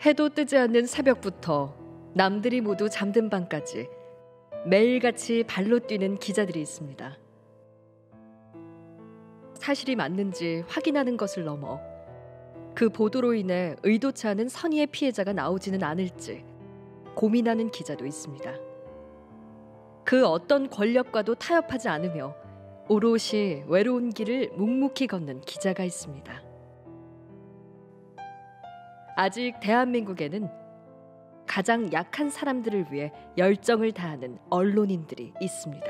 해도 뜨지 않는 새벽부터 남들이 모두 잠든 밤까지 매일같이 발로 뛰는 기자들이 있습니다. 사실이 맞는지 확인하는 것을 넘어 그 보도로 인해 의도치 않은 선의의 피해자가 나오지는 않을지 고민하는 기자도 있습니다. 그 어떤 권력과도 타협하지 않으며 오롯이 외로운 길을 묵묵히 걷는 기자가 있습니다. 아직 대한민국에는 가장 약한 사람들을 위해 열정을 다하는 언론인들이 있습니다.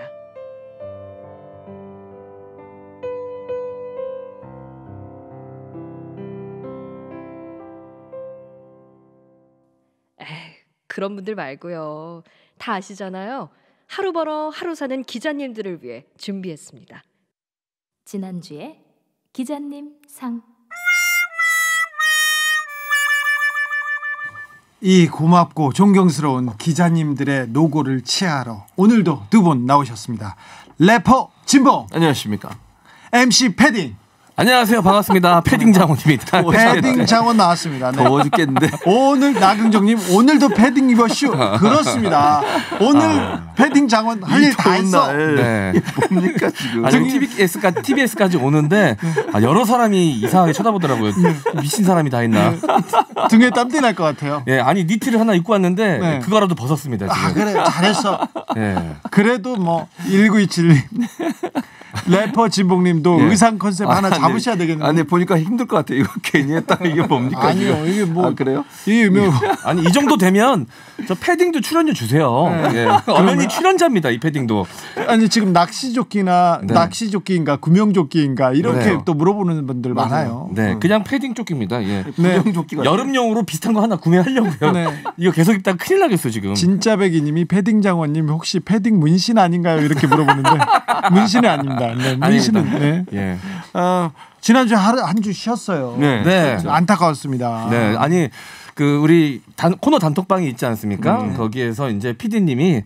그런 분들 말고요. 다 아시잖아요. 하루 벌어 하루 사는 기자님들을 위해 준비했습니다. 지난주에 기자님 상. 이 고맙고 존경스러운 기자님들의 노고를 치하하러 오늘도 두 분 나오셨습니다. 래퍼 진봉, 안녕하십니까. MC 패딩. 안녕하세요. 반갑습니다. 패딩 장원입니다. 패딩 장원 나왔습니다. 네. 더워 죽겠는데. 오늘 나경정님 오늘도 패딩 입었슈. 그렇습니다. 오늘 패딩 장원 할 일 다 했어. 네. 뭡니까 지금? 아니, TBS까지 오는데 여러 사람이 이상하게 쳐다보더라고요. 미친 사람이 다 있나. 등에 땀띠 날 것 같아요. 예, 아니 니트를 하나 입고 왔는데 네. 그거라도 벗었습니다. 지금. 아 그래 잘했어. 네. 그래도 뭐 1927님 래퍼 진봉님도 예. 의상 컨셉 하나 잡으셔야 되겠네요. 아니 보니까 힘들 것 같아요. 이거 괜히 했다 이게 뭡니까? 아니요 지금? 이게 뭐 그래요? 이게 뭐 아니 이 정도 되면 저 패딩도 출연료 주세요. 네. 예. 엄연히 출연자입니다. 이 패딩도. 아니 지금 낚시조끼나 네. 낚시조끼인가 구명조끼인가 이렇게 네. 또 물어보는 분들 많아요. 네, 그냥 패딩 조끼입니다. 예. 네. 구명조끼가 여름용으로 비슷한 거 하나 구매하려고요. 네. 이거 계속 입다가 큰일 나겠어 지금. 진짜배기님이 패딩 장원님 혹시 패딩 문신 아닌가요? 이렇게 물어보는데 문신은 아닙니다. 네, 문신은 네. 예. 지난주에 한 주 쉬었어요. 네. 네. 안타까웠습니다. 네, 아니 그 우리 코너 단톡방이 있지 않습니까? 거기에서 이제 PD님이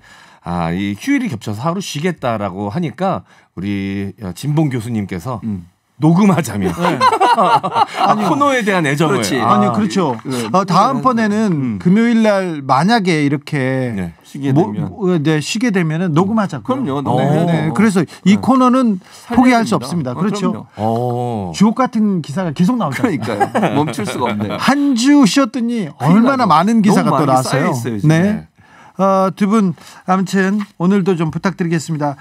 이 휴일이 겹쳐서 하루 쉬겠다라고 하니까 우리 진봉 교수님께서 녹음하자며 코너에 대한 애정을. 그렇지. 아니 그렇죠. 다음번에는 금요일 날 만약에 이렇게 네. 쉬게 되면 쉬게 되면은 녹음하자고요. 그럼요. 네, 네. 그래서 이 코너는 포기할 수 없습니다. 그렇죠. 주옥 같은 기사가 계속 나오잖아요. 그러니까요. 멈출 수가 없네요. 한 주 쉬었더니 얼마나 많은 기사가 너무 또 많이 나왔어요. 쌓여있어요, 지금. 네. 두 분 아무튼 오늘도 좀 부탁드리겠습니다.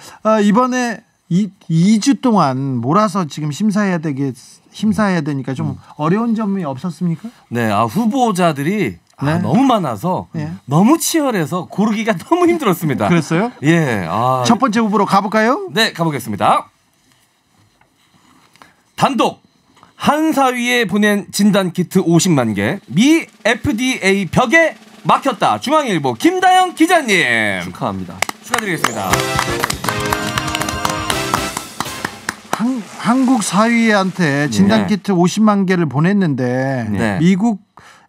이번에 2주 동안 몰아서 지금 심사해야 되니까 좀 어려운 점이 없었습니까? 네, 후보자들이 네. 너무 많아서 네. 너무 치열해서 고르기가 너무 힘들었습니다. 그랬어요? 예. 첫 번째 후보로 가볼까요? 네, 가보겠습니다. 단독 한사위에 보낸 진단키트 50만 개 미 FDA 벽에 막혔다. 중앙일보 김다영 기자님 축하합니다. 축하드리겠습니다. 한국 사위한테 진단키트 50만 개를 보냈는데 네. 미국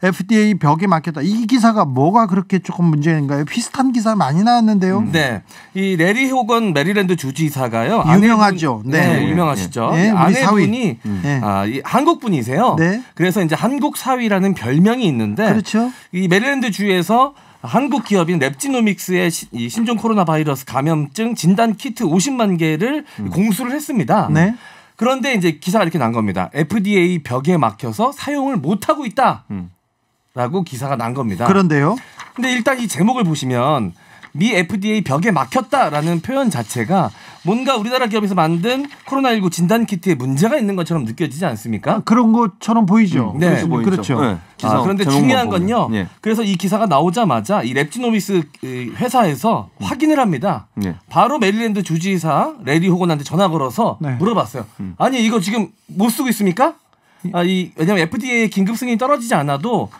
FDA 벽에 막혔다. 이 기사가 뭐가 그렇게 조금 문제인가요? 비슷한 기사 많이 나왔는데요. 네, 이 레리 호건 메리랜드 주지사가요. 유명하죠. 네, 유명하시죠. 네, 우리 아내분이 네. 이 한국 분이세요. 네. 그래서 이제 한국 사위라는 별명이 있는데, 그렇죠. 이 메리랜드 주에서 한국 기업인 랩지노믹스의 이 신종 코로나 바이러스 감염증 진단 키트 50만 개를 공수를 했습니다. 네. 그런데 이제 기사가 이렇게 난 겁니다. FDA 벽에 막혀서 사용을 못 하고 있다. 라고 기사가 난 겁니다. 그런데요. 근데 일단 이 제목을 보시면 미 FDA 벽에 막혔다라는 표현 자체가 뭔가 우리나라 기업에서 만든 코로나19 진단키트에 문제가 있는 것처럼 느껴지지 않습니까? 그런 것처럼 보이죠. 네. 그렇죠. 네. 그런데 중요한 건요. 예. 그래서 이 기사가 나오자마자 이 랩지노미스 회사에서 확인을 합니다. 예. 바로 메릴랜드 주지사 레리 호건한테 전화 걸어서 네. 물어봤어요. 아니 이거 지금 못 쓰고 있습니까? 왜냐하면 FDA의 긴급 승인이 떨어지지 않아도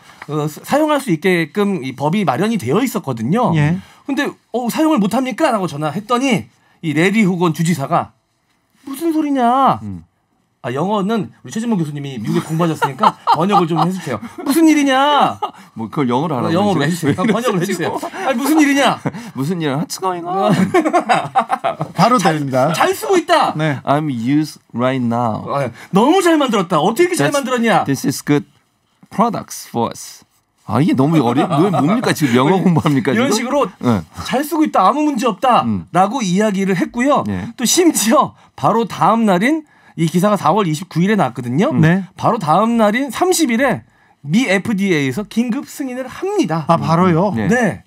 사용할 수 있게끔 이 법이 마련이 되어 있었거든요. 예. 근데 사용을 못 합니까? 라고 전화했더니 이 레리 호건 주지사가 무슨 소리냐? 영어는 우리 최진모 교수님이 미국에 공부하셨으니까 번역을 좀 해주세요. 무슨 일이냐? 뭐 그걸 영어로 하라고. 영어로 해주세요. 번역을 해주세요. 아니 무슨 일이냐? 무슨 일? What's going on? 바로 됩니다. 잘 쓰고 있다. 네. I'm used right now. 너무 잘 만들었다. 어떻게 이렇게 잘 만들었냐? This is good products for us. 아 이게 너무 뭡니까 지금 영어 공부합니까 이런 지금? 식으로 잘 쓰고 있다 아무 문제 없다라고 이야기를 했고요. 네. 또 심지어 바로 다음 날인 이 기사가 4월 29일에 나왔거든요. 네. 바로 다음 날인 30일에 미 FDA에서 긴급 승인을 합니다. 아 바로요. 네. 네.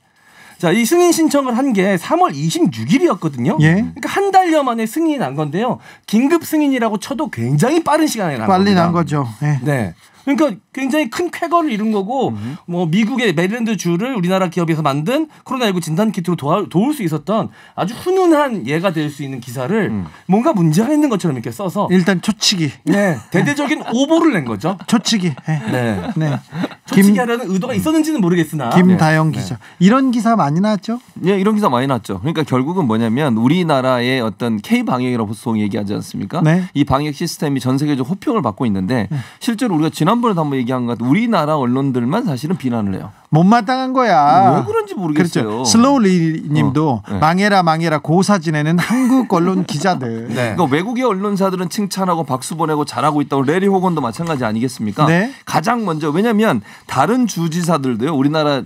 자, 이 승인 신청을 한 게 3월 26일이었거든요. 예. 그러니까 한 달여 만에 승인이 난 건데요. 긴급 승인이라고 쳐도 굉장히 빠른 시간에 난 빨리 겁니다. 난 거죠. 네. 네. 그러니까 굉장히 큰 쾌거를 이룬 거고 뭐 미국의 메릴랜드 주를 우리나라 기업에서 만든 코로나19 진단 키트로 도울 수 있었던 아주 훈훈한 예가 될 수 있는 기사를 뭔가 문제가 있는 것처럼 이렇게 써서 일단 초치기. 네. 대대적인 오보를 낸 거죠. 초치기. 네. 네. 네. 초치기 하려는 의도가 있었는지는 모르겠으나 김다영 기자. 이런 기사 많이 나왔죠? 예, 이런 기사 많이 났죠. 그러니까 결국은 뭐냐면 우리나라의 어떤 K 방역이라고 보통 얘기하지 않습니까? 네. 이 방역 시스템이 전 세계적 호평을 받고 있는데 실제로 우리가 지난번에도 한번 얘기한 것 같아요. 우리나라 언론들만 사실은 비난을 해요. 못마땅한 거야. 왜 그런지 모르겠어요. 그렇죠. 슬로우리님도 네. 망해라 고사 지내는 한국 언론 기자들. 네. 그러니까 외국의 언론사들은 칭찬하고 박수 보내고 잘하고 있다고 레리 호건도 마찬가지 아니겠습니까? 네. 가장 먼저 왜냐하면 다른 주지사들도요. 우리나라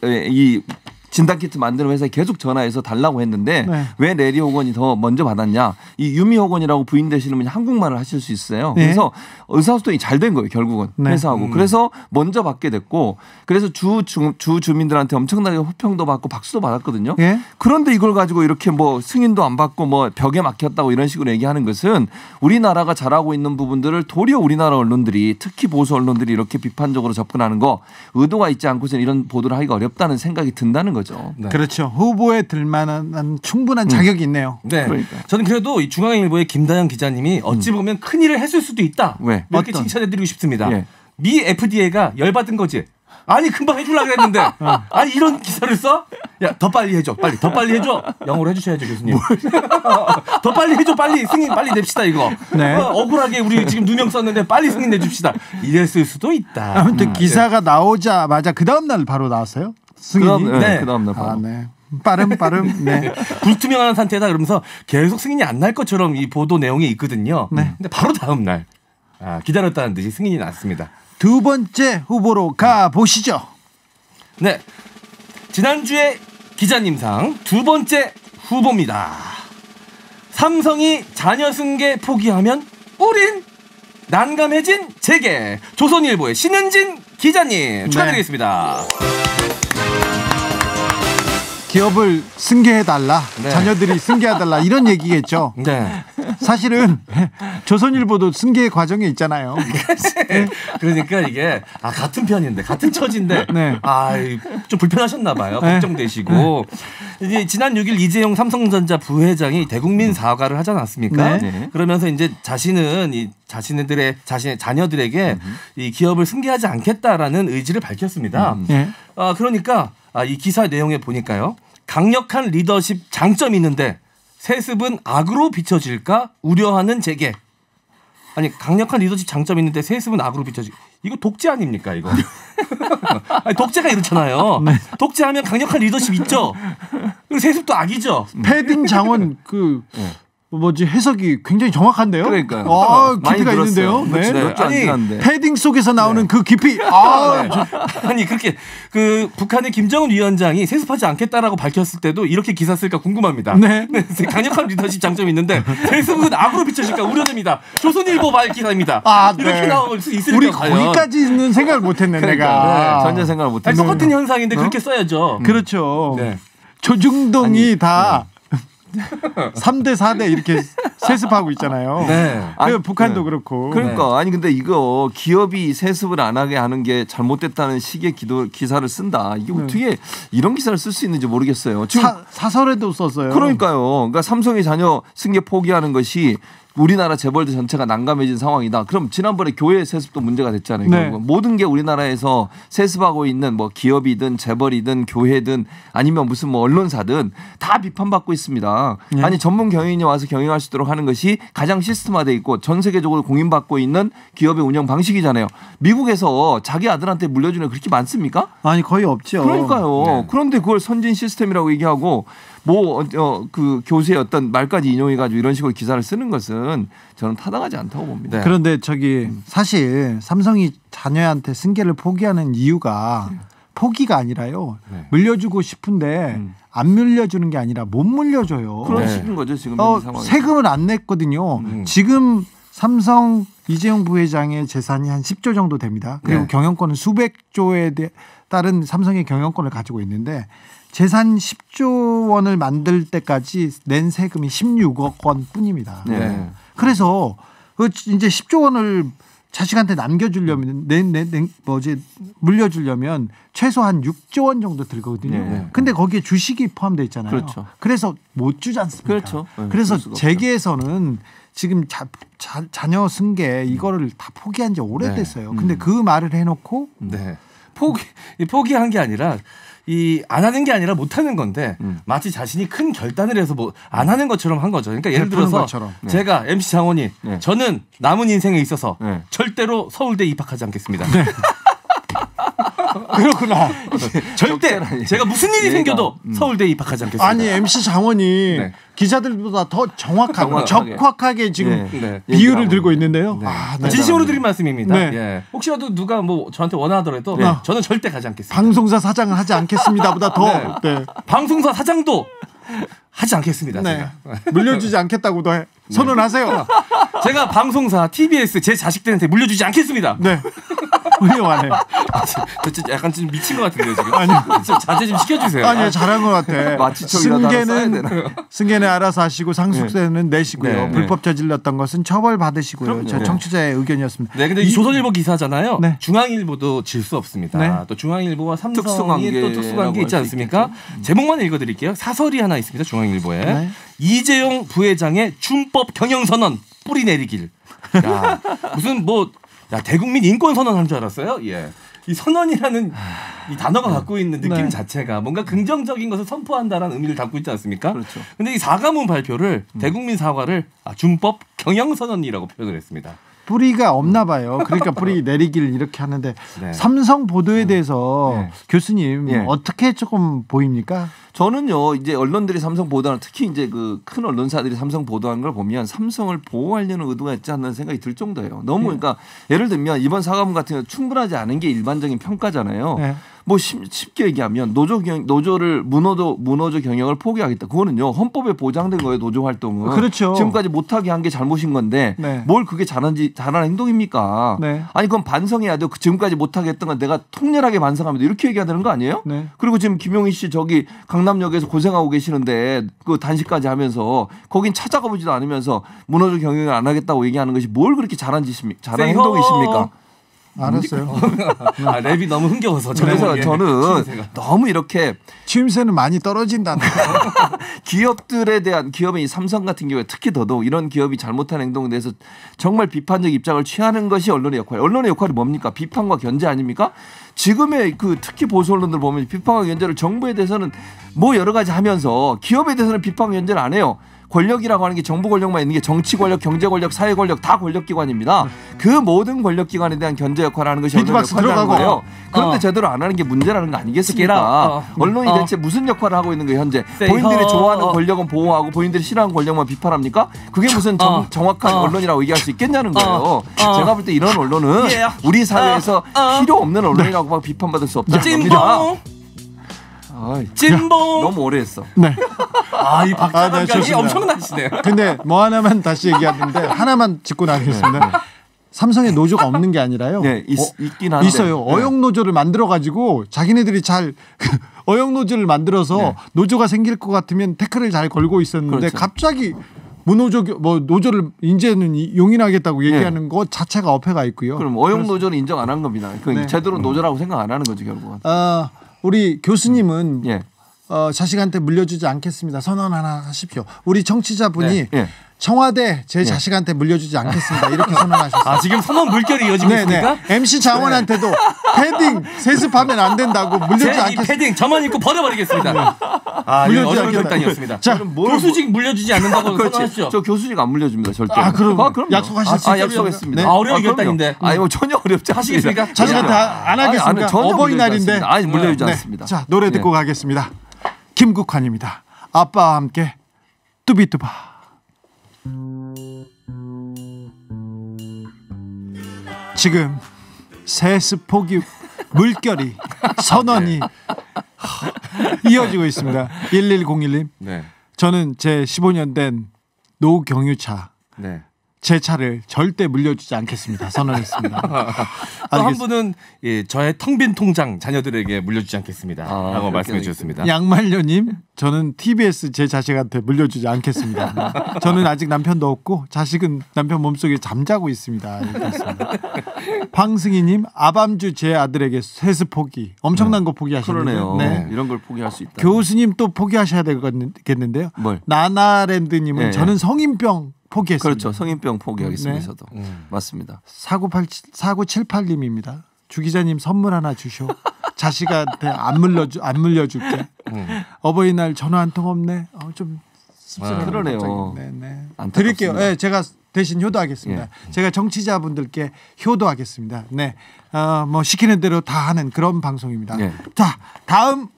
이 진단키트 만드는 회사에 계속 전화해서 달라고 했는데 네. 왜 레리 호건이 더 먼저 받았냐. 이 유미 호건이라고 부인되시는 분이 한국말을 하실 수 있어요. 네. 그래서 의사소통이 잘 된 거예요. 결국은 네. 회사하고. 그래서 먼저 받게 됐고 그래서 주 주민들한테 엄청나게 호평도 받고 박수도 받았거든요. 예? 그런데 이걸 가지고 이렇게 뭐 승인도 안 받고 뭐 벽에 막혔다고 이런 식으로 얘기하는 것은 우리나라가 잘하고 있는 부분들을 도리어 우리나라 언론들이 특히 보수 언론들이 이렇게 비판적으로 접근하는 거 의도가 있지 않고서는 이런 보도를 하기가 어렵다는 생각이 든다는 거죠. 네. 그렇죠. 후보에 들만한 충분한 자격이 있네요. 네. 그러니까요. 저는 그래도 이 중앙일보의 김다영 기자님이 어찌 보면 큰 일을 했을 수도 있다. 왜? 이렇게 어떤? 칭찬해드리고 싶습니다. 예. 미 FDA가 열받은 거지. 아니 금방 해주려고 그랬는데 아니 이런 기사를 써? 야 더 빨리 해줘. 빨리 더 빨리 해줘. 영어로 해주셔야죠 교수님. 더 빨리 해줘. 빨리 승인 빨리 냅시다 이거. 네. 억울하게 우리 지금 누명 썼는데 빨리 승인 내줍시다. 이랬을 수도 있다. 아무튼 기사가 나오자마자 그 다음 날 바로 나왔어요. 승인이. 네. 그다음 날 바로. 아, 네. 빠름. 네. 불투명한 상태다 그러면서 계속 승인이 안 날 것처럼 이 보도 내용이 있거든요. 네. 근데 바로 다음 날 기다렸다는 듯이 승인이 났습니다. 두 번째 후보로 가 보시죠. 네, 지난주에 기자님상 두 번째 후보입니다. 삼성이 자녀 승계 포기하면 우린 난감해진 재계. 조선일보의 신은진 기자님 축하드리겠습니다. 기업을 승계해달라. 네. 자녀들이 승계해달라. 이런 얘기겠죠. 네. 사실은 조선일보도 승계 과정에 있잖아요. 그러니까 이게 같은 편인데 같은 처지인데 네. 좀 불편하셨나 봐요. 네. 걱정되시고 이제 지난 6일 이재용 삼성전자 부회장이 대국민 사과를 하지 않았습니까? 네. 그러면서 이제 자신의 자녀들에게 이 기업을 승계하지 않겠다라는 의지를 밝혔습니다. 네. 그러니까 이 기사 내용에 보니까요. 강력한 리더십 장점이 있는데 세습은 악으로 비춰질까 우려하는 재계. 아니 강력한 리더십 장점이 있는데 세습은 악으로 비춰지. 이거 독재 아닙니까 이거? 아니, 독재가 이렇잖아요. 네. 독재하면 강력한 리더십 있죠. 그리고 세습도 악이죠. 패딩 장원 해석이 굉장히 정확한데요. 그러니까요. 많이 깊이가 들었어요. 있는데요. 네. 몇주 안 아니, 지났는데. 패딩 속에서 나오는 그 깊이. 아니 그렇게 북한의 김정은 위원장이 세습하지 않겠다라고 밝혔을 때도 이렇게 기사 쓸까 궁금합니다. 네. 강력한 리더십 장점이 있는데 세습은 악으로 비춰질까 우려됩니다. 조선일보 발 기사입니다. 이렇게 네. 나올 수 있을까 우리 과연. 거기까지는 생각을 못했네 네, 내가. 전혀 생각을 아니, 못했어요. 똑같은 현상인데 그렇게 써야죠. 그렇죠. 네. 조중동이 다 3대 4대 이렇게 세습하고 있잖아요. 네. 그 북한도 그렇고. 그러니까 아니 근데 이거 기업이 세습을 안 하게 하는 게 잘못됐다는 식의 기사를 쓴다. 이게 어떻게 이런 기사를 쓸 수 있는지 모르겠어요. 지금 사설에도 썼어요. 그러니까요. 그러니까 삼성의 자녀 승계 포기하는 것이 우리나라 재벌들 전체가 난감해진 상황이다. 그럼 지난번에 교회 세습도 문제가 됐잖아요. 네. 결국은. 모든 게 우리나라에서 세습하고 있는 뭐 기업이든 재벌이든 교회든 아니면 무슨 뭐 언론사든 다 비판받고 있습니다. 네. 아니 전문 경영인이 와서 경영할 수 있도록 하는 것이 가장 시스템화돼 있고 전 세계적으로 공인받고 있는 기업의 운영 방식이잖아요. 미국에서 자기 아들한테 물려주는 게 그렇게 많습니까? 아니 거의 없죠. 그러니까요. 네. 그런데 그걸 선진 시스템이라고 얘기하고 그 교수의 어떤 말까지 인용해가지고 이런 식으로 기사를 쓰는 것은 것은 저는 타당하지 않다고 봅니다. 네. 그런데 저기 사실 삼성이 자녀한테 승계를 포기하는 이유가 포기가 아니라요. 네. 물려주고 싶은데 안 물려주는 게 아니라 못 물려줘요. 그런 네. 식인 거죠 지금 현재 상황이. 세금을 안 냈거든요. 지금 삼성 이재용 부회장의 재산이 한 10조 정도 됩니다. 그리고 네. 경영권은 수백 조에 따른 삼성의 경영권을 가지고 있는데 재산 10조 원을 만들 때까지 낸 세금이 16억 원 뿐입니다. 네. 그래서 이제 10조 원을 자식한테 남겨주려면 물려주려면 최소한 6조 원 정도 들거든요. 네. 근데 거기에 주식이 포함되어 있잖아요. 그렇죠. 그래서 못 주지 않습니까? 그렇죠. 네, 그래서 그럴 수가 재계에서는 지금 자녀 승계 이거를 다 포기한 지 오래됐어요. 근데 그 말을 해놓고 네. 포기한 게 아니라 안 하는 게 아니라 못 하는 건데 마치 자신이 큰 결단을 해서 뭐 안 하는 것처럼 한 거죠. 그러니까 예를 들어서 것처럼. 제가 MC 장원이 네. 저는 남은 인생에 있어서 네. 절대로 서울대 입학하지 않겠습니다. 그렇구나. 절대 제가 무슨 일이 생겨도 서울대 입학하지 않겠습니다. 아니 MC 장원이 네. 기자들보다 더 정확하게 적확하게 지금 네. 비율을 들고 있는데요. 네. 네. 진심으로 드린 말씀입니다. 네. 예. 혹시라도 누가 뭐 저한테 원하더라도 네. 저는 절대 가지 않겠습니다. 방송사 사장을 하지 않겠습니다보다 더 네. 방송사 사장도 하지 않겠습니다. 네. 제가. 물려주지 않겠다고도 선언하세요. 제가 방송사 TBS 제 자식들한테 물려주지 않겠습니다. 네. 훌륭하네. 저 진짜 약간 좀 미친 것 같은데요 지금. 좀 자제 좀 시켜주세요. 아니요, 잘한 것 같아. 마취총이라도 하나 써야 되나? 승계는 알아서 하시고 상속세는 내시고요. 네. 불법 저질렀던 것은 처벌 받으시고요. 그럼요. 저 청취자의 의견이었습니다. 네, 근데 이 조선일보 기사잖아요. 네. 중앙일보도 질 수 없습니다. 네. 또 중앙일보와 삼성이 특수관계라고 또 특수관계 있지 할수 않습니까? 제목만 읽어드릴게요. 사설이 하나 있습니다. 중앙일보에 네. 이재용 부회장의 준법 경영선언 뿌리 내리길. 야, 무슨 대국민 인권 선언한 줄 알았어요. 예. 이 선언이라는 이 단어가 갖고 있는 느낌 네. 자체가 뭔가 긍정적인 것을 선포한다라는 의미를 담고 있지 않습니까? 그렇죠. 근데 이 사과문 발표를 대국민 사과를 준법 경영선언이라고 표현을 했습니다. 뿌리가 없나 봐요. 그러니까 뿌리 내리기를 이렇게 하는데 네. 삼성 보도에 대해서 네. 교수님 네. 어떻게 조금 보입니까? 저는요 이제 언론들이 삼성 보도하는 특히 이제 그 큰 언론사들이 삼성 보도하는 걸 보면 삼성을 보호하려는 의도가 있지 않는 생각이 들 정도예요. 너무 그러니까 예를 들면 이번 사과문 같은 경우 충분하지 않은 게 일반적인 평가잖아요. 네. 뭐 쉽게 얘기하면 노조를 무노조 경영을 포기하겠다. 그거는요 헌법에 보장된 거예요. 노조 활동은. 그렇죠. 지금까지 못하게 한 게 잘못인 건데 네. 뭘 그게 잘한 행동입니까? 네. 아니 그건 반성해야 돼요. 지금까지 못하게 했던 건 내가 통렬하게 반성합니다. 이렇게 얘기해야 되는 거 아니에요? 네. 그리고 지금 김용희 씨 저기 강남역에서 고생하고 계시는데 그 단식까지 하면서 거긴 찾아가 보지도 않으면서 무노조 경영을 안 하겠다고 얘기하는 것이 뭘 그렇게 잘한 행동이십니까? 알았어요. 랩이 너무 흥겨워서 그래서 저는 너무 이렇게 취임새는 많이 떨어진다는 기업들에 대한 기업의 이 삼성 같은 경우에 특히 더더욱 이런 기업이 잘못한 행동에 대해서 정말 비판적 입장을 취하는 것이 언론의 역할. 언론의 역할이 뭡니까? 비판과 견제 아닙니까? 지금의 그 특히 보수 언론들 보면 비판과 견제를 정부에 대해서는 뭐 여러 가지 하면서 기업에 대해서는 비판과 견제를 안 해요. 권력이라고 하는 게 정부 권력만 있는 게 정치 권력, 경제 권력, 사회 권력 다 권력 기관입니다. 그 모든 권력 기관에 대한 견제 역할을 하는 것이 언론의 역할이라는 거예요. 그런데 제대로 안 하는 게 문제라는 거 아니겠습니까? 언론이 대체 무슨 역할을 하고 있는 거예요 현재? 본인들이 좋아하는 권력은 보호하고 본인들이 싫어하는 권력만 비판합니까? 그게 무슨 정확한 언론이라고 얘기할 수 있겠냐는 거예요. 제가 볼 때 이런 언론은 우리 사회에서 필요 없는 언론이라고 막 비판받을 수 없다는 겁니다. 찐봉 너무 오래 했어. 네. 이 박자감이 좋습니다. 엄청나시네요. 근데 뭐 하나만 다시 얘기하는데 하나만 짚고 나가겠습니다. 삼성에 노조가 없는 게 아니라요. 네, 있긴 한데. 있어요. 어용 노조를 만들어 가지고 자기네들이 잘 어용 노조를 만들어서 노조가 생길 것 같으면 태클을 잘 걸고 있었는데 그렇죠. 갑자기 무노조 노조를 이제는 용인하겠다고 얘기하는 것 자체가 어폐가 있고요. 그럼 어용 노조는 인정 안 한 겁니다. 네. 제대로 노조라고 생각 안 하는 거죠 결국은. 우리 교수님은 예. 자식한테 물려주지 않겠습니다. 선언 하나 하십시오. 우리 청취자분이 네. 청와대 제 자식한테 물려주지 않겠습니다. 이렇게 선언하셨어요. 지금 선언 물결이 이어지고 있습니까? MC 장원한테도 패딩 세습하면 안 된다고 물려주지 이 않겠습니다. 패딩 저만 입고 버려버리겠습니다. 이건 물려주지 어려운 않겠다. 결단이었습니다. 자, 교수직 물려주지 않는다고 그렇지. 선언하시죠. 저 교수직 안 물려줍니다 절대. 그럼 그럼요. 약속하셨어요? 약속했습니다. 네. 어려운 그럼요. 결단인데. 뭐 전혀 어렵지 않습니다. 하시겠습니까? 자식한테 안 하겠습니까? 전혀 어버이날인데. 물려주지 않습니다. 아니 물려주지 네. 않습니다. 자, 노래 듣고 가겠습니다. 김국환입니다. 아빠와 함께 뚜비뚜바. 지금 세습 포기 물결이 선언이 이어지고 있습니다. 1101님. 네. 저는 제 15년 된 노경유차 네. 제 차를 절대 물려주지 않겠습니다. 선언했습니다. 또 한 분은 저의 텅 빈 통장 자녀들에게 물려주지 않겠습니다. 라고 말씀해 주셨습니다. 양말녀님, 저는 TBS 제 자식한테 물려주지 않겠습니다. 저는 아직 남편도 없고 자식은 남편 몸속에 잠자고 있습니다. 황승희님, 아밤주 제 아들에게 세습 포기. 엄청난 거 포기하셨네요. 그러네요. 네. 이런 걸 포기할 수 있다. 교수님 또 포기하셔야 되겠는데요. 뭘? 나나랜드님은 네, 저는 성인병 포기했습니다. 그렇죠. 성인병 포기하겠습니다. 네. 저도. 맞습니다. 4978님입니다. 주 기자님 선물 하나 주쇼. 자식한테 안 물려줄게. 어버이날 전화 한 통 없네. 좀 씁쓸하네요. 그러네요. 네. 안타깝습니다. 드릴게요. 네, 제가 대신 효도하겠습니다. 제가 정치자분들께 효도하겠습니다. 네, 뭐 시키는 대로 다 하는 그런 방송입니다. 네. 자, 다음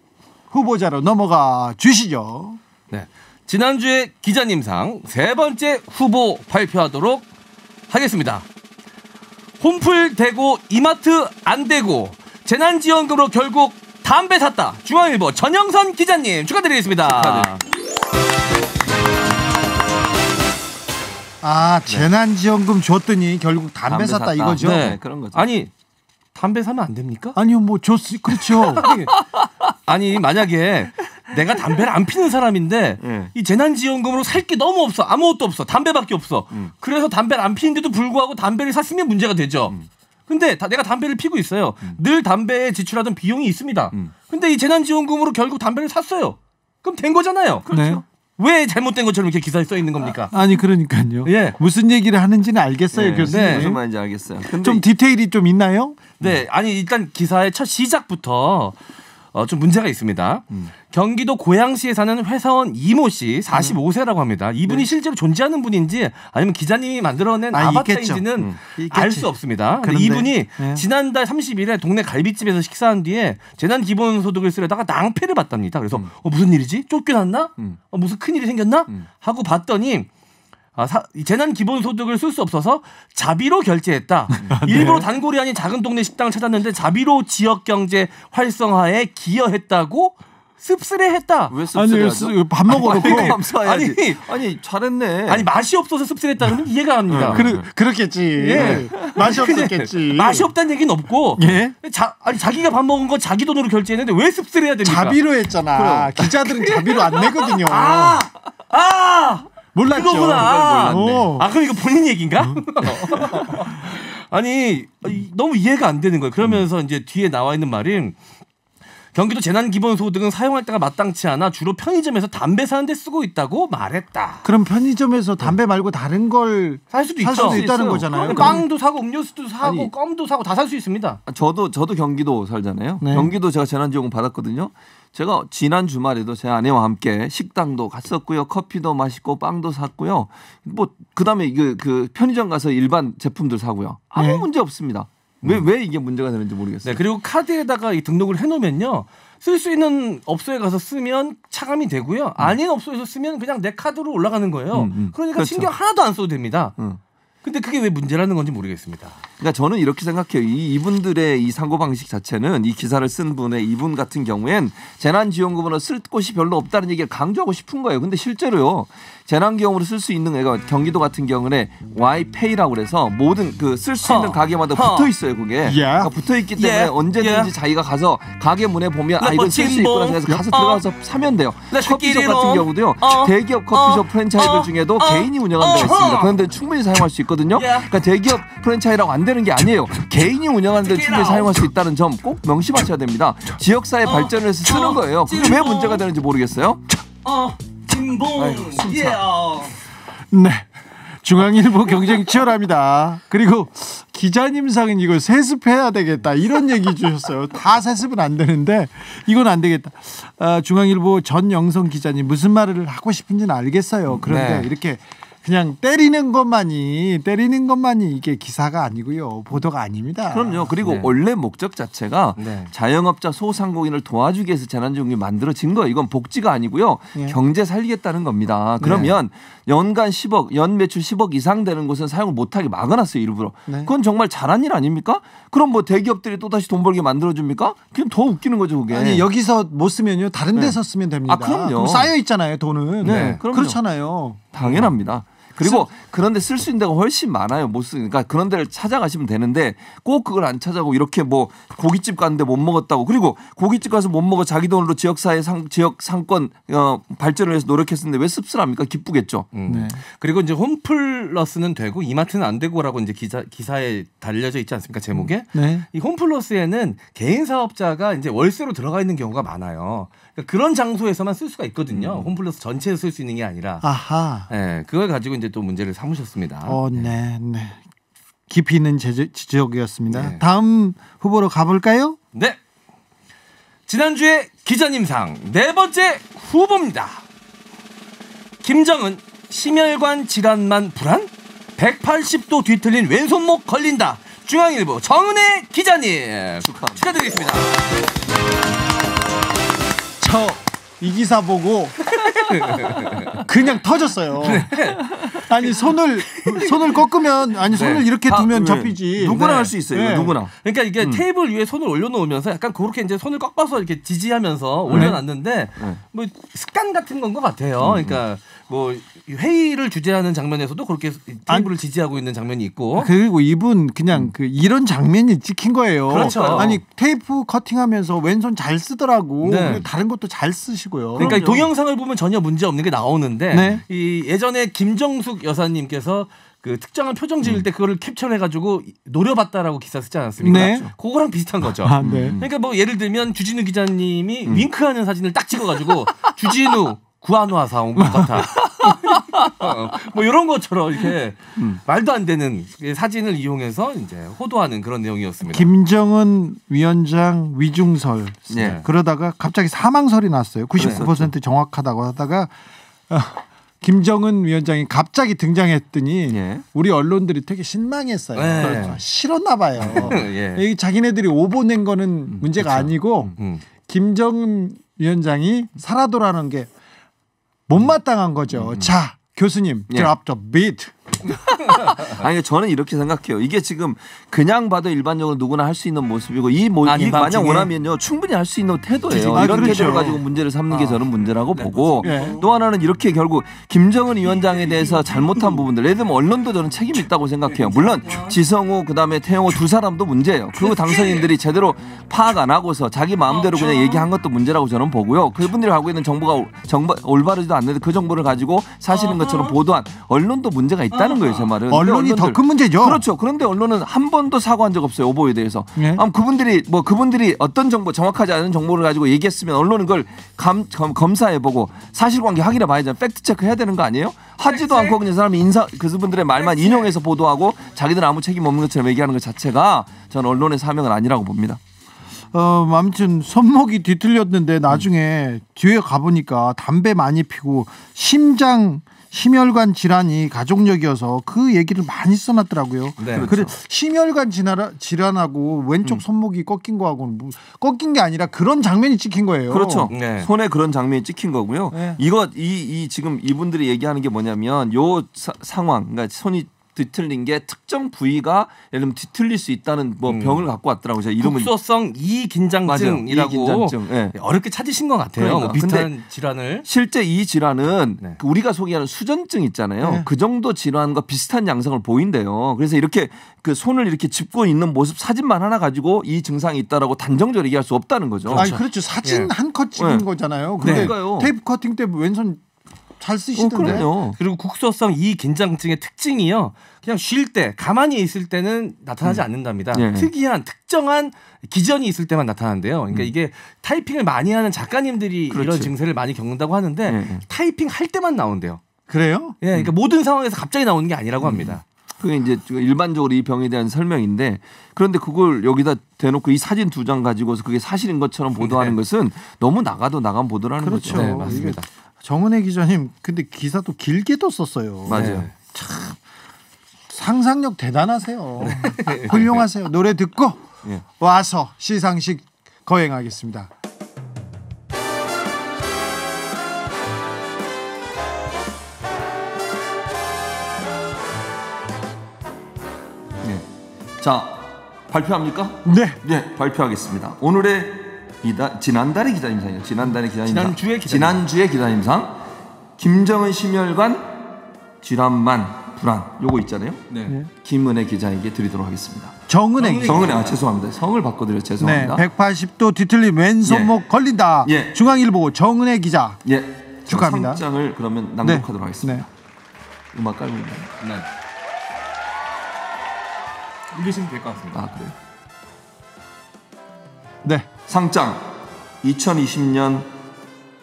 후보자로 넘어가 주시죠. 네. 지난주에 기자님상 세 번째 후보 발표하도록 하겠습니다. 홈플 되고 이마트 안 되고 재난지원금으로 결국 담배 샀다. 중앙일보 전영선 기자님 축하드리겠습니다. 재난지원금 줬더니 결국 담배 샀다 이거죠? 네, 그런 거죠. 아니 담배 사면 안 됩니까? 아니요, 뭐 그렇죠. 아니 만약에 내가 담배를 안 피는 사람인데 이 재난지원금으로 살 게 너무 없어. 아무것도 없어. 담배밖에 없어. 그래서 담배를 안 피는데도 불구하고 담배를 샀으면 문제가 되죠. 근데 내가 담배를 피고 있어요. 늘 담배에 지출하던 비용이 있습니다. 근데 이 재난지원금으로 결국 담배를 샀어요. 그럼 된 거잖아요. 그렇죠. 네. 왜 잘못된 것처럼 이렇게 기사에 써 있는 겁니까? 아니 그러니까요. 예. 무슨 얘기를 하는지는 알겠어요, 네, 교수님. 네. 무슨 말인지 알겠어요. 근데 좀 디테일이 좀 있나요? 네, 아니 일단 기사의 첫 시작부터 좀 문제가 있습니다. 경기도 고양시에 사는 회사원 이모 씨 45세라고 합니다. 이분이 실제로 존재하는 분인지 아니면 기자님이 만들어낸 아바타인지는 알 수 없습니다. 근데 이분이 지난달 30일에 동네 갈비집에서 식사한 뒤에 재난기본소득을 쓰려다가 낭패를 봤답니다. 그래서 무슨 일이지? 쫓겨났나? 무슨 큰일이 생겼나? 하고 봤더니 재난기본소득을 쓸 수 없어서 자비로 결제했다. 일부러 단골이 아닌 작은 동네 식당을 찾았는데 자비로 지역경제 활성화에 기여했다고 씁쓸해했다. 왜 씁쓸해하죠? 밥 먹어놓고 감사해야지. 아니 잘했네. 아니 맛이 없어서 씁쓸했다는 이해가 갑니다. 그렇겠지. 예. 맛이 없었겠지. 맛이 없다는 얘기는 없고 예? 자기가 밥 먹은 거 자기 돈으로 결제했는데 왜 씁쓸해야 됩니까? 자비로 했잖아. 기자들은 자비로 안 내거든요. 몰랐죠. 그거구나. 몰랐네. 그럼 이거 본인 얘기인가? 아니 너무 이해가 안 되는 거예요. 그러면서 이제 뒤에 나와 있는 말이 경기도 재난기본소득은 사용할 때가 마땅치 않아 주로 편의점에서 담배 사는 데 쓰고 있다고 말했다. 그럼 편의점에서 담배 말고 다른 걸 살 수도 살 있죠. 수도 있다는 거잖아요. 빵도 사고 음료수도 사고 아니, 껌도 사고 다 살 수 있습니다. 저도 경기도 살잖아요. 네. 경기도 제가 재난지원금 받았거든요. 제가 지난 주말에도 제 아내와 함께 식당도 갔었고요, 커피도 마시고 빵도 샀고요. 뭐 그다음에 그 편의점 가서 일반 제품들 사고요. 아무 네. 문제 없습니다. 왜 이게 문제가 되는지 모르겠어요. 네, 그리고 카드에다가 이 등록을 해놓으면요. 쓸 수 있는 업소에 가서 쓰면 차감이 되고요. 아닌 업소에서 쓰면 그냥 내 카드로 올라가는 거예요. 그러니까 그렇죠. 신경 하나도 안 써도 됩니다. 근데 그게 왜 문제라는 건지 모르겠습니다. 그러니까 저는 이렇게 생각해요. 이분들의 이 사고 방식 자체는 이 기사를 쓴 분의 이분 같은 경우엔 재난지원금으로 쓸 곳이 별로 없다는 얘기를 강조하고 싶은 거예요. 근데 실제로요. 재난기금으로 쓸 수 있는 애가 경기도 같은 경우는 Y페이라고 그래서 모든 그 쓸 수 있는 가게마다 붙어 있어요. 그게 그러니까 붙어 있기 때문에 언제든지 자기가 가서 가게 문에 보면 이건 쓸 수 있구나 해서 가서 들어가서 사면 돼요. 커피숍 같은 경우도요. 대기업 커피숍 프랜차이즈 중에도 개인이 운영하는 데가 있습니다. 그런데 충분히 사용할 수 있거든요. 그러니까 대기업 프랜차이즈라고 안 되는 게 아니에요. 개인이 운영하는 데 충분히 사용할 수 있다는 점 꼭 명심하셔야 됩니다. 지역사회 발전을 위해서 쓰는 거예요. 그게 왜 문제가 되는지 모르겠어요. 진봉. 네. 중앙일보 경쟁 치열합니다. 그리고 기자님상은 이거 세습해야 되겠다 이런 얘기 주셨어요. 다 세습은 안 되는데 이건 안 되겠다. 중앙일보 전영성 기자님 무슨 말을 하고 싶은지는 알겠어요. 그런데 네. 이렇게 그냥 때리는 것만이 이게 기사가 아니고요. 보도가 아닙니다. 그럼요. 그리고 네. 원래 목적 자체가 네. 자영업자 소상공인을 도와주기 위해서 재난지원금이 만들어진 거예요. 이건 복지가 아니고요. 네. 경제 살리겠다는 겁니다. 그러면 연간 10억, 연 매출 10억 이상 되는 곳은 사용을 못하게 막아놨어요. 일부러. 네. 그건 정말 잘한 일 아닙니까? 그럼 뭐 대기업들이 또다시 돈 벌게 만들어줍니까? 그냥 더 웃기는 거죠. 그게. 아니 여기서 못 쓰면요 다른 네. 데서 쓰면 됩니다. 아, 그럼요. 그럼 쌓여 있잖아요 돈은. 네, 그럼요. 그렇잖아요. 당연합니다. 그리고 그런데 쓸 수 있는 데가 훨씬 많아요. 못 쓰니까 그런 데를 찾아가시면 되는데 꼭 그걸 안 찾아고 이렇게 뭐 고깃집 갔는데 못 먹었다고 그리고 고깃집 가서 못 먹어 자기 돈으로 지역사회 지역 상권 발전을 위해서 노력했었는데 왜 씁쓸합니까? 기쁘겠죠. 네. 그리고 이제 홈플러스는 되고 이마트는 안 되고라고 이제 기사에 달려져 있지 않습니까? 제목에. 네. 이 홈플러스에는 개인 사업자가 이제 월세로 들어가 있는 경우가 많아요. 그러니까 그런 장소에서만 쓸 수가 있거든요. 홈플러스 전체에 쓸 수 있는 게 아니라. 아하. 네, 그걸 가지고 이제 또 문제를 삼으셨습니다. 네. 깊이 있는 지적이었습니다. 네. 다음 후보로 가볼까요? 네. 지난주에 기자님상 네 번째 후보입니다. 김정은 심혈관 질환만 불안? 180도 뒤틀린 왼손목 걸린다. 중앙일보 정은혜 기자님 축하드리겠습니다. 저 이 기사 보고 그냥 터졌어요. 아니 손을 꺾으면 손을 이렇게 두면 접히지. 누구나 네. 할 수 있어요. 네. 누구나. 그러니까 이게 테이블 위에 손을 올려놓으면서 약간 그렇게 이제 손을 꺾어서 이렇게 지지하면서 올려놨는데 뭐 습관 같은 건 것 같아요. 그러니까 뭐 회의를 주재하는 장면에서도 그렇게 테이블을 지지하고 있는 장면이 있고. 그리고 이분 그냥 이런 장면이 찍힌 거예요. 그렇죠. 아니 테이프 커팅하면서 왼손 잘 쓰더라고. 네. 다른 것도 잘 쓰시고요. 그러니까 이 동영상을 보면 전혀 문제 없는 게 나오는데 네. 이 예전에 김정숙 여사님께서 그 특정한 표정 지을 때 그거를 캡처해가지고 노려봤다라고 기사 쓰지 않았습니까? 네. 그거랑 비슷한 거죠. 아, 네. 그러니까 뭐 예를 들면 주진우 기자님이 윙크하는 사진을 딱 찍어가지고 주진우 구한화사 온 것 같아. 뭐 이런 것처럼 이렇게 말도 안 되는 사진을 이용해서 이제 호도하는 그런 내용이었습니다. 김정은 위원장 위중설. 네. 그러다가 갑자기 사망설이 났어요. 99% 정확하다고 하다가 김정은 위원장이 갑자기 등장했더니 예. 우리 언론들이 되게 실망했어요. 네. 그렇죠. 싫었나 봐요. 예. 이 자기네들이 오보 낸 거는 문제가 아니고 김정은 위원장이 살아도라는 게 못마땅한 거죠. 자, 교수님, 예. drop the beat. 아니 저는 이렇게 생각해요. 이게 지금 그냥 봐도 일반적으로 누구나 할 수 있는 모습이고 이 만약 밤중에. 원하면요 충분히 할 수 있는 태도예요. 아, 이런 그렇죠. 태도를 가지고 문제를 삼는 게 저는 문제라고 보고 네. 또 하나는 이렇게 결국 김정은 위원장에 대해서 잘못한 부분들 예를 들면 언론도 저는 책임이 있다고 생각해요. 물론 지성우 그다음에 태영호 두 사람도 문제예요. 그리고 당선인들이 제대로 파악 안 하고서 자기 마음대로 그냥 얘기한 것도 문제라고 저는 보고요. 그분들이 갖고 있는 정보가 올바르지도 않는데 그 정보를 가지고 사실인 것처럼 보도한 언론도 문제가 있다는 거예요. 제 말은. 언론이 더 큰 문제죠. 그렇죠. 그런데 언론은 한 번도 사과한 적 없어요. 오보에 대해서. 네. 그분들이 어떤 정보 정확하지 않은 정보를 가지고 얘기했으면 언론은 그걸 검사해보고 사실관계 확인해봐야죠. 팩트 체크 해야 되는 거 아니에요? 하지도 않고 그냥 사람이 그분들의 말만 인용해서 보도하고 자기들 아무 책임 없는 것처럼 얘기하는 것 자체가 저는 언론의 사명은 아니라고 봅니다. 아무튼 손목이 뒤틀렸는데 나중에 뒤에 가보니까 담배 많이 피고 심혈관 질환이 가족력이어서 그 얘기를 많이 써놨더라고요. 네. 그래 그렇죠. 심혈관 질환하고 왼쪽 손목이 꺾인 거하고는 꺾인 게 아니라 그런 장면이 찍힌 거예요. 그렇죠. 네. 손에 그런 장면이 찍힌 거고요. 네. 지금 이분들이 얘기하는 게 뭐냐면 요 상황, 그러니까 손이 뒤틀린 게 특정 부위가 예를 들면 뒤틀릴 수 있다는 병을 갖고 왔더라고요. 제가 이름은 국소성 이긴장증이라고 이긴장증. 네. 어렵게 찾으신 것 같아요. 그러니까. 뭐 비슷한 질환을. 실제 이 질환은 네. 우리가 소개하는 수전증 있잖아요. 네. 그 정도 질환과 비슷한 양상을 보인대요. 그래서 이렇게 그 손을 이렇게 짚고 있는 모습 사진만 하나 가지고 이 증상이 있다라고 단정적으로 얘기할 수 없다는 거죠. 아니 그렇죠. 사진 예. 한 컷 찍은 네. 거잖아요. 근데 그러니까요. 테이프 커팅 때 왼손 잘 쓰시던데. 그럼요. 그리고 국소성 이긴장증의 특징이요. 그냥 쉴 때 가만히 있을 때는 나타나지 않는답니다. 예. 특이한 특정한 기전이 있을 때만 나타나는데요. 그러니까 이게 타이핑을 많이 하는 작가님들이 그렇지. 이런 증세를 많이 겪는다고 하는데 예. 타이핑 할 때만 나온대요. 그래요? 예, 그러니까 모든 상황에서 갑자기 나오는 게 아니라고 합니다. 그게 이제 일반적으로 이 병에 대한 설명인데 그런데 그걸 여기다 대놓고 이 사진 2장 가지고서 그게 사실인 것처럼 보도하는 네. 것은 너무 나가도 나간 보도라는 그렇죠. 거죠. 네, 맞습니다. 정은혜 기자님 근데 기사도 길게도 썼어요. 맞아요. 참 상상력 대단하세요. 훌륭하세요. 노래 듣고 와서 시상식 거행하겠습니다. 자, 발표합니까? 네. 네, 발표하겠습니다. 오늘의 지난달의 기자님상이요. 지난주의 기자님상 김정은 심혈관 질환만 불안 요거 있잖아요. 네. 김은혜 기자에게 드리도록 하겠습니다. 정은혜 죄송합니다. 성을 바꿔드려 죄송합니다. 네, 180도 뒤틀림 왼손목 걸린다. 중앙일보 정은혜 기자. 축하합니다. 상장을 그러면 낭독하도록 하겠습니다. 음악 깔고 있나요? 네. 읽으시면 될 것 같습니다. 아, 그래요? 네. 상장 2020년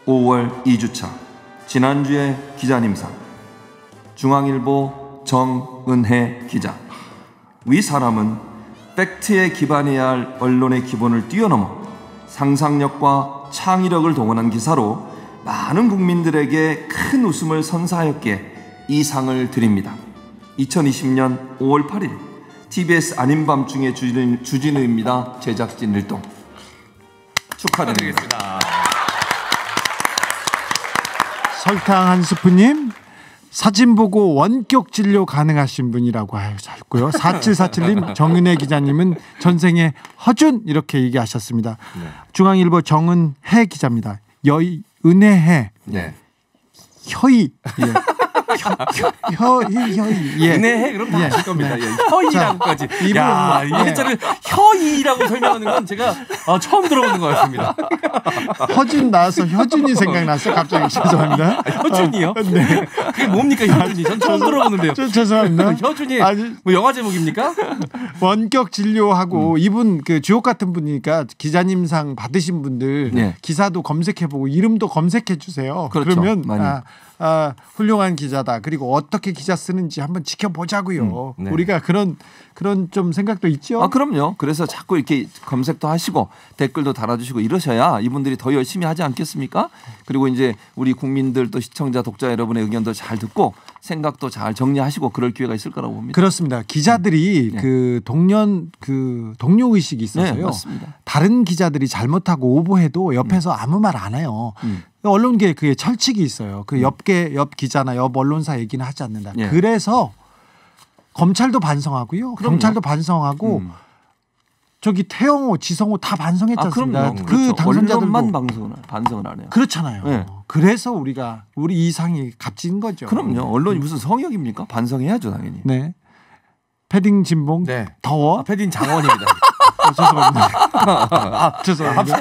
5월 2주차 지난주의 기자님상 중앙일보 정은혜 기자. 위 사람은 팩트에 기반해야 할 언론의 기본을 뛰어넘어 상상력과 창의력을 동원한 기사로 많은 국민들에게 큰 웃음을 선사하였기에 이 상을 드립니다. 2020년 5월 8일 TBS 아닌 밤중에 주진우입니다. 제작진 일동 축하드리겠습니다. 설탕 한 스푼님 사진 보고 원격 진료 가능하신 분이라고 하셨고요. 4747님 정은혜 기자님은 전생에 허준 이렇게 얘기하셨습니다. 중앙일보 정은혜 기자입니다. 은혜해 혀이 혀이 은혜해 그럼 다 아실 겁니다. 혀이라고까지. 야, 이 글자를 혀이라고 설명하는 건 제가 처음 들어보는 것 같습니다. 허준 나와서 효준이 생각났어요. 갑자기 죄송합니다. 효준이요? 네. 그게 뭡니까 효준이? 전 처음 들어보는데요. 죄송합니다. 효준이 뭐 영화 제목입니까? 원격 진료하고 이분 그 주옥 같은 분이니까 기자님상 받으신 분들 기사도 검색해보고 이름도 검색해 주세요. 그렇죠. 그러면 많이. 훌륭한 기자다. 그리고 어떻게 기자 쓰는지 한번 지켜보자고요. 우리가 그런 좀 생각도 있죠. 그럼요. 그래서 자꾸 이렇게 검색도 하시고 댓글도 달아주시고 이러셔야 이분들이 더 열심히 하지 않겠습니까? 그리고 이제 우리 국민들 또 시청자 독자 여러분의 의견도 잘 듣고 생각도 잘 정리하시고 그럴 기회가 있을 거라고 봅니다. 그렇습니다. 기자들이 그 동료 의식이 있어서요. 맞습니다. 다른 기자들이 잘못하고 오보해도 옆에서 아무 말 안 해요. 언론계에 그게 철칙이 있어요. 그 옆 기자나 옆 언론사 얘기는 하지 않는다. 그래서 검찰도 반성하고요. 경찰도 반성하고 저기 태영호, 지성호 다 반성했지 않습니까? 그럼요. 그 당선자들도 언론만 반성을 안 해요. 그렇잖아요. 그래서 우리 이 상이 값진 거죠. 그럼요. 언론이 무슨 성역입니까? 반성해야죠 당연히. 네. 패딩 진봉 더워. 패딩 장원입니다. 죄송합니다. 죄송합니다.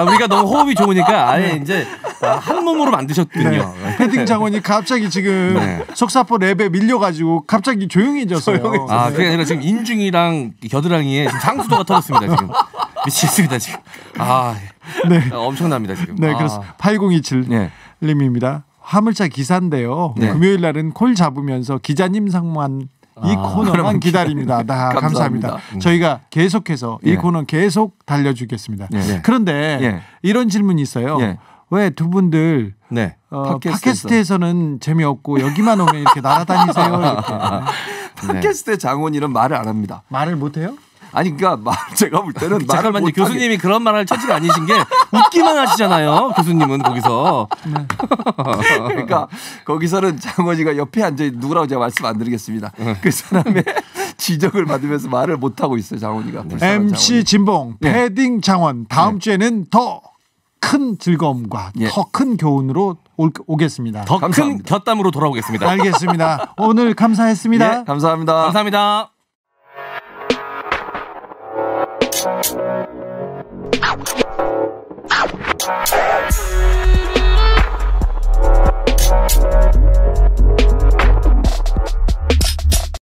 우리가 너무 호흡이 좋으니까 아예 이제 한 몸으로 만드셨군요. 패딩 장원이 갑자기 지금 속사포 랩에 밀려가지고 갑자기 조용해졌어요. 그게 아니라 지금 인중이랑 겨드랑이에 지금 상수도가 터졌습니다. 지금 미치겠습니다 지금. 엄청납니다 지금. 네, 그래서 8027님입니다. 화물차 기사인데요. 금요일 날은 콜 잡으면서 기자님 상만 이 코너만 기다립니다. 감사합니다. 저희가 계속해서 이 코너 계속 달려주겠습니다. 그런데 이런 질문이 있어요. 왜 두 분들 팟캐스트에서는 재미없고 여기만 오면 이렇게 날아다니세요? 팟캐스트 장원이는 말을 안 합니다. 말을 못해요? 아니 그러니까 제가 볼 때는 잠깐만요. 교수님이 그런 말할 처지가 아니신 게 웃기만 하시잖아요. 교수님은 거기서. 그러니까 거기서는 장원이가 옆에 앉아 누구라고 제가 말씀 안 드리겠습니다. 그 사람의 지적을 받으면서 말을 못 하고 있어요. 장원이가. MC 장원이. 진봉 패딩 장원 다음 주에는 더 큰 즐거움과 더 큰 교훈으로 오겠습니다. 더 큰 곁담으로 돌아오겠습니다. 알겠습니다. 오늘 감사했습니다. 감사합니다. 감사합니다. We'll be right back.